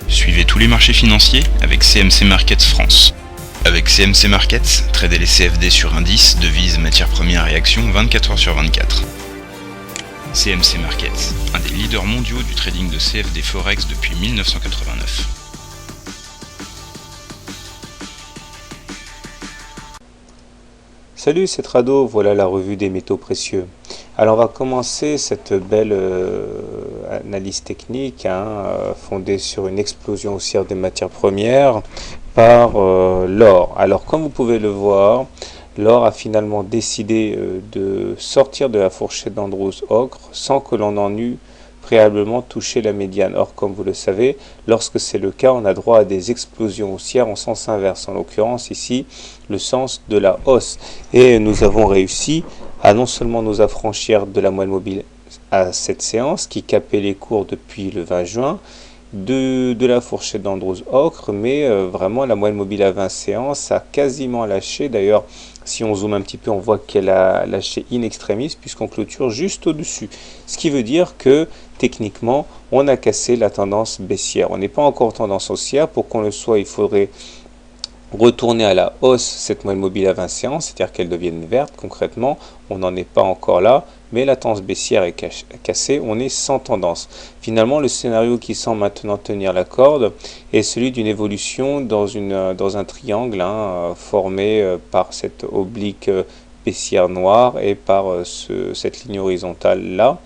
Suivez tous les marchés financiers avec CMC Markets France. Avec CMC Markets, tradez les CFD sur indices, devises, matières premières et actions 24 heures sur 24. CMC Markets, un des leaders mondiaux du trading de CFD Forex depuis 1989. Salut, c'est Trado, voilà la revue des métaux précieux. Alors on va commencer cette belle analyse technique fondée sur une explosion haussière des matières premières par l'or. Alors comme vous pouvez le voir, l'or a finalement décidé de sortir de la fourchette d'Andrews-Ocre sans que l'on en eût préalablement touché la médiane. Or, comme vous le savez, lorsque c'est le cas, on a droit à des explosions haussières en sens inverse. En l'occurrence, ici, le sens de la hausse. Et nous avons réussi à non seulement nous affranchir de la moyenne mobile à cette séance, qui capait les cours depuis le 20 juin, de la fourchette d'Andrews-Ocre, mais vraiment la moyenne mobile à 20 séances a quasiment lâché. D'ailleurs, si on zoome un petit peu, on voit qu'elle a lâché in extremis puisqu'on clôture juste au-dessus. Ce qui veut dire que techniquement, on a cassé la tendance baissière. On n'est pas encore en tendance haussière. Pour qu'on le soit, il faudrait retourner à la hausse cette moyenne mobile à 20 séances, c'est-à-dire qu'elle devienne verte. Concrètement, on n'en est pas encore là, mais la tendance baissière est cassée, on est sans tendance. Finalement, le scénario qui semble maintenant tenir la corde est celui d'une évolution dans un triangle formé par cette oblique baissière noire et par cette ligne horizontale là.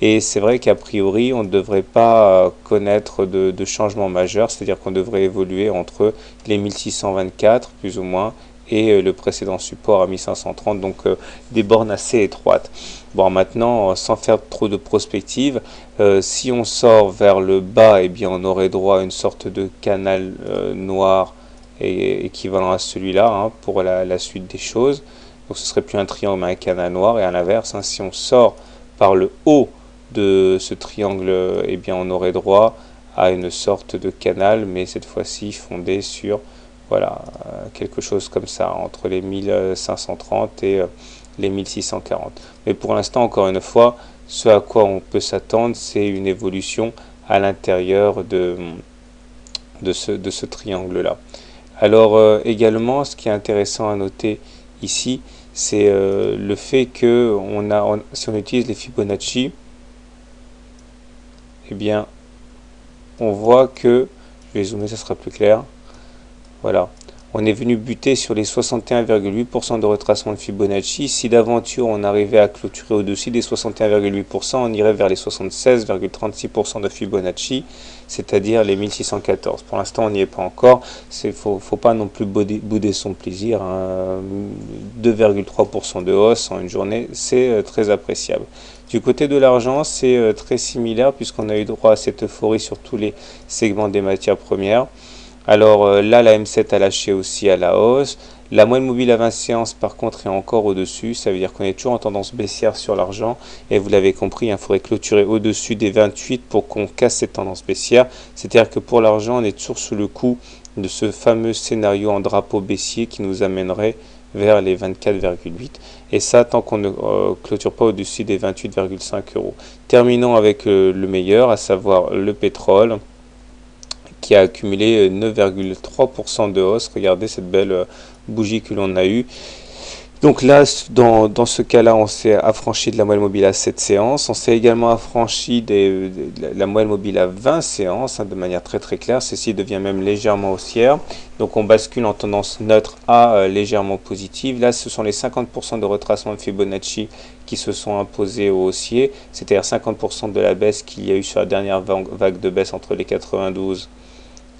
Et c'est vrai qu'a priori, on ne devrait pas connaître de changement majeur, c'est-à-dire qu'on devrait évoluer entre les 1624 plus ou moins et le précédent support à 1530, donc des bornes assez étroites. Bon, maintenant, sans faire trop de prospective, si on sort vers le bas, eh bien, on aurait droit à une sorte de canal noir équivalent à celui-là pour la suite des choses. Donc ce serait plus un triangle mais un canal noir, et à l'inverse, si on sort par le haut de ce triangle, eh bien, on aurait droit à une sorte de canal, mais cette fois-ci fondé sur quelque chose comme ça, entre les 1530 et les 1640. Mais pour l'instant, encore une fois, ce à quoi on peut s'attendre, c'est une évolution à l'intérieur de ce triangle-là. Alors également, ce qui est intéressant à noter ici, c'est le fait que si on utilise les Fibonacci, eh bien, on voit que, je vais zoomer, ça sera plus clair. Voilà, on est venu buter sur les 61,8% de retracement de Fibonacci. Si d'aventure on arrivait à clôturer au-dessus des 61,8%, on irait vers les 76,36% de Fibonacci, c'est-à-dire les 1614. Pour l'instant, on n'y est pas encore. Faut pas non plus bouder son plaisir. 2,3% de hausse en une journée, c'est très appréciable. Du côté de l'argent, c'est très similaire puisqu'on a eu droit à cette euphorie sur tous les segments des matières premières. Alors là, la M7 a lâché aussi à la hausse. La moyenne mobile à 20 séances, par contre, est encore au-dessus. Ça veut dire qu'on est toujours en tendance baissière sur l'argent. Et vous l'avez compris, il faudrait clôturer au-dessus des 28 pour qu'on casse cette tendance baissière. C'est-à-dire que pour l'argent, on est toujours sous le coup de ce fameux scénario en drapeau baissier qui nous amènerait vers les 24,8. Et ça, tant qu'on ne clôture pas au-dessus des 28,5 euros. Terminons avec le meilleur, à savoir le pétrole, qui a accumulé 9,3% de hausse. Regardez cette belle bougie que l'on a eue. Donc là, dans ce cas-là, on s'est affranchi de la moyenne mobile à 7 séances. On s'est également affranchi de la moyenne mobile à 20 séances, de manière très très claire. Ceci devient même légèrement haussière. Donc on bascule en tendance neutre à légèrement positive. Là, ce sont les 50% de retracement de Fibonacci qui se sont imposés au haussier, c'est-à-dire 50% de la baisse qu'il y a eu sur la dernière vague de baisse entre les 92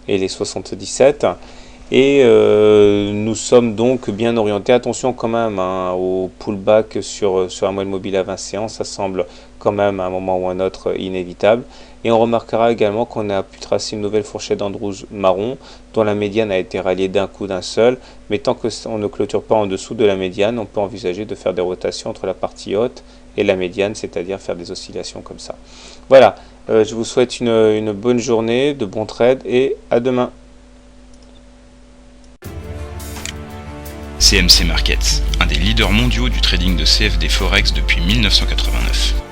et les 77. Et nous sommes donc bien orientés. Attention quand même au pullback sur la moyenne mobile à 20 séances. Ça semble quand même à un moment ou à un autre inévitable. Et on remarquera également qu'on a pu tracer une nouvelle fourchette d'Andrews marron dont la médiane a été ralliée d'un coup d'un seul. Mais tant qu'on ne clôture pas en dessous de la médiane, on peut envisager de faire des rotations entre la partie haute et la médiane, c'est-à-dire faire des oscillations comme ça. Voilà, je vous souhaite une bonne journée, de bons trades et à demain. CMC Markets, un des leaders mondiaux du trading de CFD Forex depuis 1989.